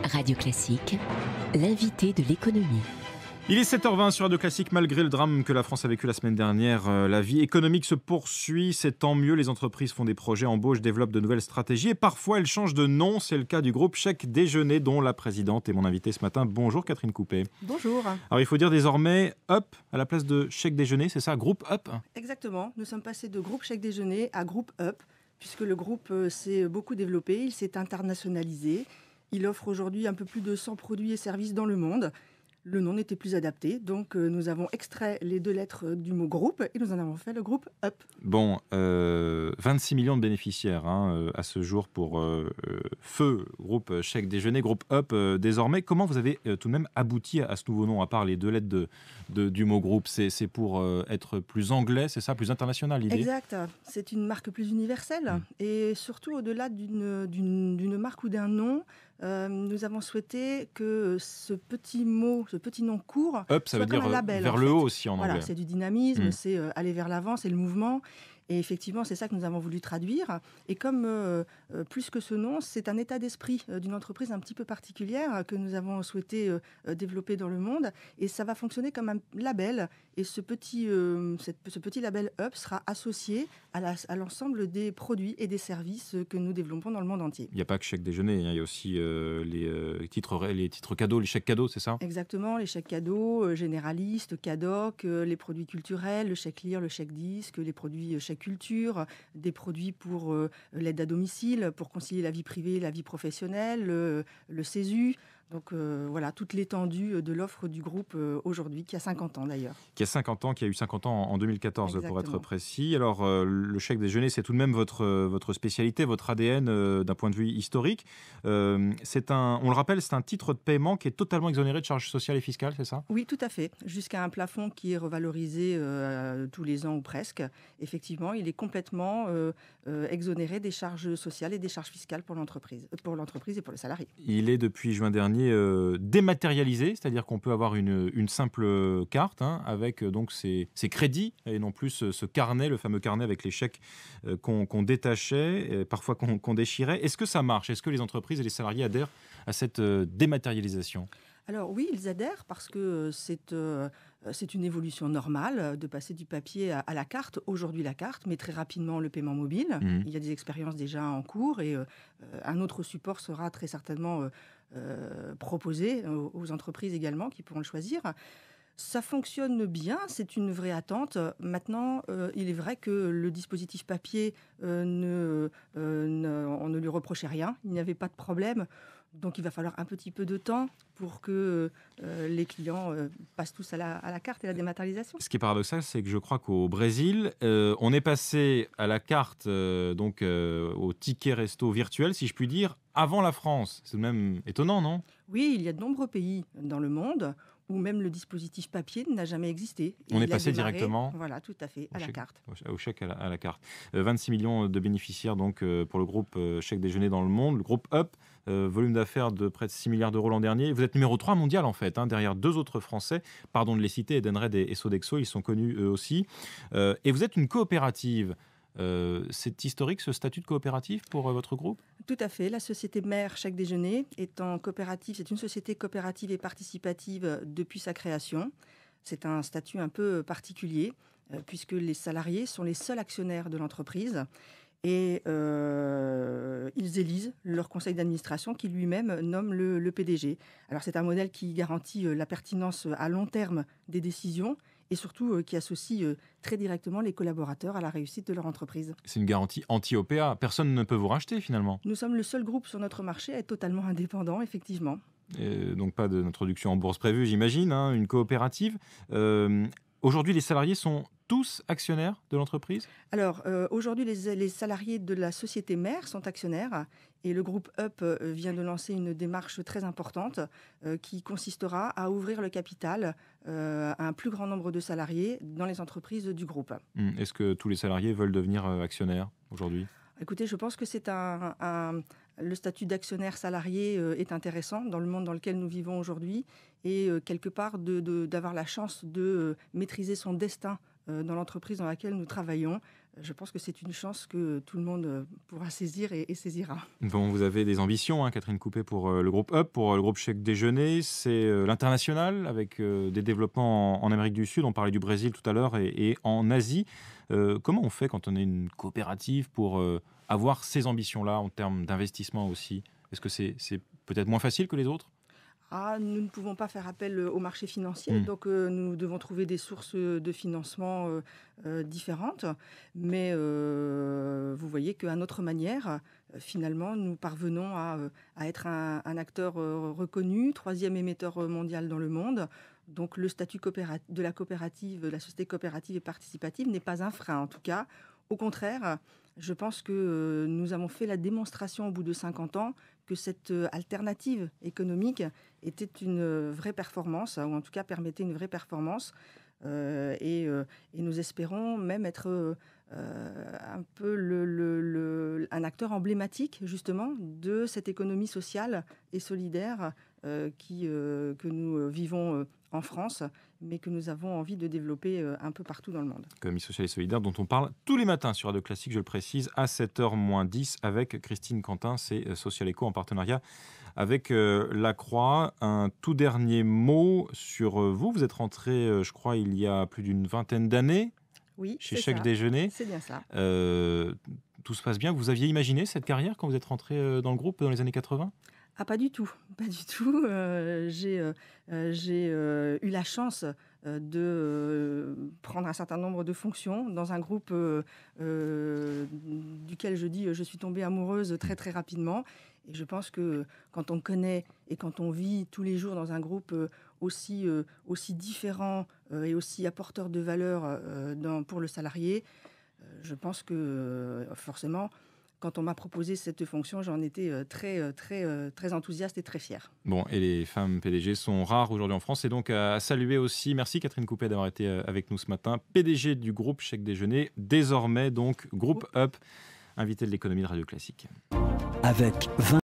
Radio Classique, l'invité de l'économie. Il est 7h20 sur Radio Classique. Malgré le drame que la France a vécu la semaine dernière, la vie économique se poursuit. C'est tant mieux. Les entreprises font des projets, embauchent, développent de nouvelles stratégies et parfois elles changent de nom. C'est le cas du groupe Chèque Déjeuner dont la présidente est mon invitée ce matin. Bonjour Catherine Coupet. Bonjour. Alors il faut dire désormais Up à la place de Chèque Déjeuner, c'est ça, groupe Up? Exactement. Nous sommes passés de groupe Chèque Déjeuner à groupe Up puisque le groupe s'est beaucoup développé, il s'est internationalisé. Il offre aujourd'hui un peu plus de 100 produits et services dans le monde. Le nom n'était plus adapté, donc nous avons extrait les deux lettres du mot groupe et nous en avons fait le groupe Up. Bon, 26 millions de bénéficiaires à ce jour pour Feu, groupe Chèque Déjeuner, groupe Up désormais. Comment vous avez tout de même abouti à ce nouveau nom, à part les deux lettres du mot groupe? C'est pour être plus anglais, c'est ça, plus international l'idée? Exact, c'est une marque plus universelle et surtout au-delà d'une marque ou d'un nom, nous avons souhaité que ce petit mot, ce petit nom court, Up, ça veut dire label, vers le haut aussi en anglais. C'est du dynamisme, c'est aller vers l'avant, c'est le mouvement. Et effectivement, c'est ça que nous avons voulu traduire. Et comme plus que ce nom, c'est un état d'esprit d'une entreprise un petit peu particulière que nous avons souhaité développer dans le monde. Et ça va fonctionner comme un label. Et ce petit label Up sera associé à l'ensemble des produits et des services que nous développons dans le monde entier. Il n'y a pas que Chèque Déjeuner, il y a aussi les titres cadeaux, les chèques cadeaux, c'est ça? Exactement, les chèques cadeaux, généralistes, cadoc, les produits culturels, le chèque lire, le chèque disque, les produits chèque culture, des produits pour l'aide à domicile, pour concilier la vie privée et la vie professionnelle, le CESU. Donc voilà, toute l'étendue de l'offre du groupe aujourd'hui, qui a 50 ans d'ailleurs. Qui a eu 50 ans en 2014. Exactement. Pour être précis. Alors le chèque déjeuner, c'est tout de même votre spécialité, votre ADN d'un point de vue historique. On le rappelle, c'est un titre de paiement qui est totalement exonéré de charges sociales et fiscales, c'est ça? Oui, tout à fait. Jusqu'à un plafond qui est revalorisé tous les ans ou presque. Effectivement, il est complètement exonéré des charges sociales et des charges fiscales pour l'entreprise et pour le salarié. Il est depuis juin dernier dématérialisé, c'est-à-dire qu'on peut avoir une simple carte avec donc ses crédits et non plus ce carnet, le fameux carnet avec les chèques qu'on détachait, parfois qu'on déchirait. Est-ce que ça marche? Est-ce que les entreprises et les salariés adhèrent à cette dématérialisation? Alors oui, ils adhèrent parce que c'est une évolution normale de passer du papier à la carte. Aujourd'hui la carte, mais très rapidement le paiement mobile. Il y a des expériences déjà en cours et un autre support sera très certainement proposé aux entreprises également qui pourront le choisir. Ça fonctionne bien, c'est une vraie attente. Maintenant, il est vrai que le dispositif papier, on ne lui reprochait rien, il n'y avait pas de problème. Donc il va falloir un petit peu de temps pour que les clients passent tous à la carte et à la dématérialisation. Ce qui est paradoxal, c'est que je crois qu'au Brésil, on est passé à la carte, au ticket resto virtuel, si je puis dire, avant la France. C'est même étonnant, non? Oui, il y a de nombreux pays dans le monde où même le dispositif papier n'a jamais existé. On est passé directement, voilà, tout à fait, à la carte. Au chèque à la carte. 26 millions de bénéficiaires donc, pour le groupe Chèque Déjeuner dans le monde. Le groupe Up, volume d'affaires de près de 6 milliards d'euros l'an dernier. Vous êtes numéro 3 mondial en fait, derrière deux autres Français, pardon de les citer, Edenred et Sodexo, ils sont connus eux aussi. Et vous êtes une coopérative. C'est historique ce statut de coopérative pour votre groupe? Tout à fait. La société mère Chèque Déjeuner étant coopérative, c'est une société coopérative et participative depuis sa création. C'est un statut un peu particulier puisque les salariés sont les seuls actionnaires de l'entreprise et ils élisent leur conseil d'administration qui lui-même nomme le PDG. Alors c'est un modèle qui garantit la pertinence à long terme des décisions et surtout qui associe très directement les collaborateurs à la réussite de leur entreprise. C'est une garantie anti-OPA. Personne ne peut vous racheter finalement. Nous sommes le seul groupe sur notre marché à être totalement indépendant, effectivement. Donc pas d'introduction en bourse prévue, j'imagine, une coopérative. Aujourd'hui, les salariés sont tous actionnaires de l'entreprise? Alors, aujourd'hui, les salariés de la société mère sont actionnaires et le groupe Up vient de lancer une démarche très importante qui consistera à ouvrir le capital à un plus grand nombre de salariés dans les entreprises du groupe. Est-ce que tous les salariés veulent devenir actionnaires aujourd'hui? Écoutez, je pense que le statut d'actionnaire salarié est intéressant dans le monde dans lequel nous vivons aujourd'hui et quelque part d'avoir la chance de maîtriser son destin dans l'entreprise dans laquelle nous travaillons je pense que c'est une chance que tout le monde pourra saisir et saisira. Bon, vous avez des ambitions, hein, Catherine Coupet, pour le groupe Up, pour le groupe Chèque Déjeuner. C'est l'international avec des développements en Amérique du Sud. On parlait du Brésil tout à l'heure et en Asie. Comment on fait quand on est une coopérative pour avoir ces ambitions-là en termes d'investissement aussi? Est-ce que c'est peut-être moins facile que les autres? Nous ne pouvons pas faire appel au marché financier, donc nous devons trouver des sources de financement différentes. Mais vous voyez qu'à notre manière, finalement, nous parvenons à être un acteur reconnu, 3e émetteur mondial dans le monde. Donc le statut de la coopérative, de la société coopérative et participative n'est pas un frein en tout cas. Au contraire, je pense que nous avons fait la démonstration au bout de 50 ans que cette alternative économique était une vraie performance, ou en tout cas permettait une vraie performance. Et nous espérons même être un peu un acteur emblématique justement de cette économie sociale et solidaire que nous vivons en France, mais que nous avons envie de développer un peu partout dans le monde. Économie sociale et solidaire dont on parle tous les matins sur Radio Classique, je le précise, à 7h-10 avec Christine Quentin, c'est Social Eco en partenariat avec La Croix. Un tout dernier mot sur vous. Vous êtes rentré, je crois, il y a plus d'une vingtaine d'années chez Chèque Déjeuner. C'est bien ça. Tout se passe bien. Vous aviez imaginé cette carrière quand vous êtes rentré dans le groupe dans les années 80 ? Ah, pas du tout, pas du tout. J'ai eu la chance de prendre un certain nombre de fonctions dans un groupe duquel je suis tombée amoureuse très très rapidement. Et je pense que quand on connaît et quand on vit tous les jours dans un groupe aussi différent et aussi apporteur de valeur pour le salarié, je pense que forcément, quand on m'a proposé cette fonction, j'en étais très enthousiaste et très fière. Bon, et les femmes PDG sont rares aujourd'hui en France. Et donc à saluer aussi, merci Catherine Coupet d'avoir été avec nous ce matin, PDG du groupe Chèque Déjeuner, désormais donc groupe Up, invité de l'économie de Radio Classique. Avec